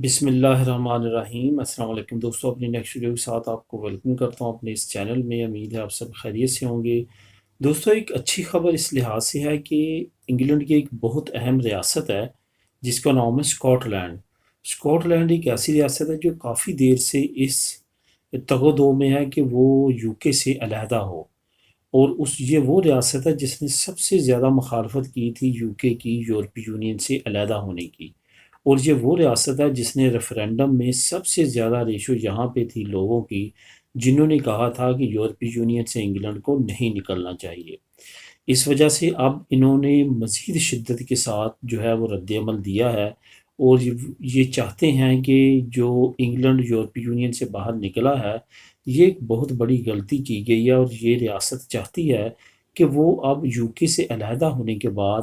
بسم اللہ الرحمن الرحیم۔ السلام علیکم دوستوں، اپنی نیکسٹ ویڈیو کے ساتھ آپ کو ویلکم کرتا ہوں اپنے اس چینل میں۔ امید ہے آپ سب خیریت سے ہوں گے۔ دوستوں، ایک اچھی خبر اس لحاظ سے ہے کہ انگلینڈ کی ایک بہت اہم ریاست ہے جس کا نام ہے اسکاٹ لینڈ۔ اسکاٹ لینڈ ایک ایسی ریاست ہے جو کافی دیر سے اس تگ و دو میں ہے کہ وہ یو کے سے علیحدہ ہو، اور یہ وہ ریاست ہے جس نے سب سے زیادہ مخالفت کی تھی یو کے کی یورپی یونین سے علیحدہ ہونے کی، اور یہ وہ ریاست ہے جس نے ریفرینڈم میں سب سے زیادہ ریشو یہاں پہ تھی لوگوں کی جنہوں نے کہا تھا کہ یورپی یونین سے انگلینڈ کو نہیں نکلنا چاہیے۔ اس وجہ سے اب انہوں نے مزید شدت کے ساتھ جو ہے وہ رد عمل دیا ہے، اور یہ چاہتے ہیں کہ جو انگلینڈ یورپی یونین سے باہر نکلا ہے، یہ ایک بہت بڑی غلطی کی گئی ہے، اور یہ ریاست چاہتی ہے کہ وہ اب یو کے سے علیحدہ ہونے کے بعد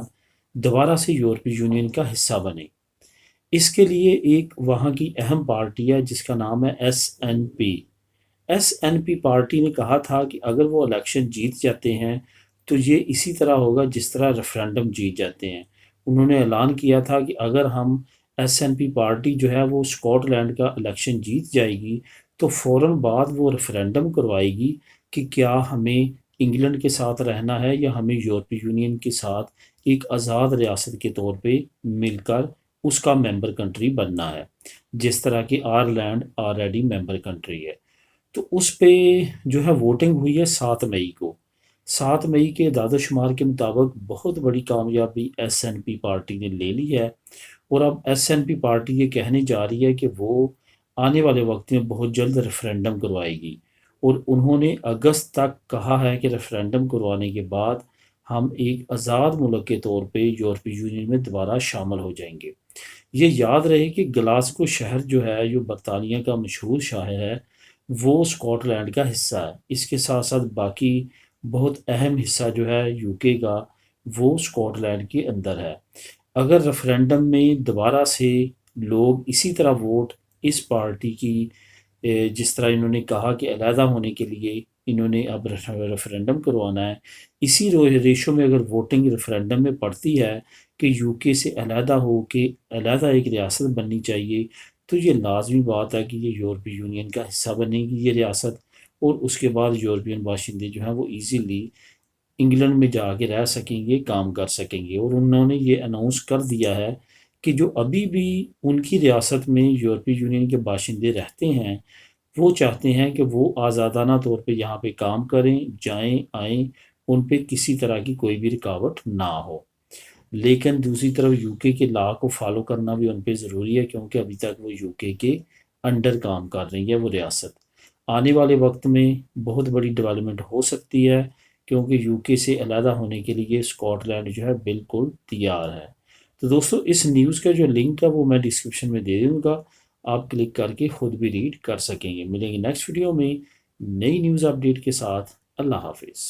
دوبارہ سے یورپی یونین کا حصہ بنے۔ اس کے لیے ایک وہاں کی اہم پارٹی ہے جس کا نام ہے ایس این پی پارٹی نے کہا تھا کہ اگر وہ الیکشن جیت جاتے ہیں تو یہ اسی طرح ہوگا جس طرح ریفرینڈم جیت جاتے ہیں۔ انہوں نے اعلان کیا تھا کہ اگر ہم ایس این پی پارٹی جو ہے وہ اسکاٹ لینڈ کا الیکشن جیت جائے گی تو فوراً بعد وہ ریفرینڈم کروائے گی کہ کیا ہمیں انگلینڈ کے ساتھ رہنا ہے یا ہمیں یورپی یونین کے ساتھ ایک آزاد ریاست کے طور پہ مل کر اس کا ممبر کنٹری بننا ہے، جس طرح کہ آئرلینڈ آلریڈی ممبر کنٹری ہے۔ تو اس پہ جو ہے ووٹنگ ہوئی ہے 7 مئی کو۔ 7 مئی کے اعداد و شمار کے مطابق بہت بڑی کامیابی ایس این پی پارٹی نے لے لی ہے، اور اب ایس این پی پارٹی یہ کہنے جا رہی ہے کہ وہ آنے والے وقت میں بہت جلد ریفرینڈم کروائے گی، اور انہوں نے اگست تک کہا ہے کہ ریفرینڈم کروانے کے بعد ہم ایک آزاد ملک کے طور پہ یورپی یونین میں دوبارہ شامل ہو جائیں گے۔ یہ یاد رہے کہ گلاسگو شہر جو ہے جو برطانیہ کا مشہور شہر ہے، وہ اسکاٹ لینڈ کا حصہ ہے۔ اس کے ساتھ ساتھ باقی بہت اہم حصہ جو ہے یو کے کا وہ اسکاٹ لینڈ کے اندر ہے۔ اگر ریفرینڈم میں دوبارہ سے لوگ اسی طرح ووٹ اس پارٹی کی جس طرح انہوں نے کہا کہ علیحدہ ہونے کے لیے انہوں نے اب ریفرینڈم کروانا ہے، اسی ریشو میں اگر ووٹنگ ریفرینڈم میں پڑتی ہے کہ یو کے سے علیحدہ ہو کے علیحدہ ایک ریاست بننی چاہیے، تو یہ لازمی بات ہے کہ یہ یورپی یونین کا حصہ بنے گی یہ ریاست، اور اس کے بعد یورپین باشندے جو ہیں وہ ایزیلی انگلینڈ میں جا کے رہ سکیں گے، کام کر سکیں گے۔ اور انہوں نے یہ اناؤنس کر دیا ہے کہ جو ابھی بھی ان کی ریاست میں یورپی یونین کے باشندے رہتے ہیں، وہ چاہتے ہیں کہ وہ آزادانہ طور پہ یہاں پہ کام کریں، جائیں آئیں، ان پہ کسی طرح کی کوئی بھی رکاوٹ نہ ہو۔ لیکن دوسری طرف یو کے لا کو فالو کرنا بھی ان پہ ضروری ہے، کیونکہ ابھی تک وہ یو کے انڈر کام کر رہی ہے وہ ریاست۔ آنے والے وقت میں بہت بڑی ڈیولپمنٹ ہو سکتی ہے، کیونکہ یو کے سے علیحدہ ہونے کے لیے اسکاٹ لینڈ جو ہے بالکل تیار ہے۔ تو دوستو، اس نیوز کا جو لنک ہے وہ میں ڈسکرپشن میں دے دوں گا، آپ کلک کر کے خود بھی ریڈ کر سکیں گے۔ ملیں گے نیکسٹ ویڈیو میں نئی نیوز اپڈیٹ کے ساتھ۔ اللہ حافظ۔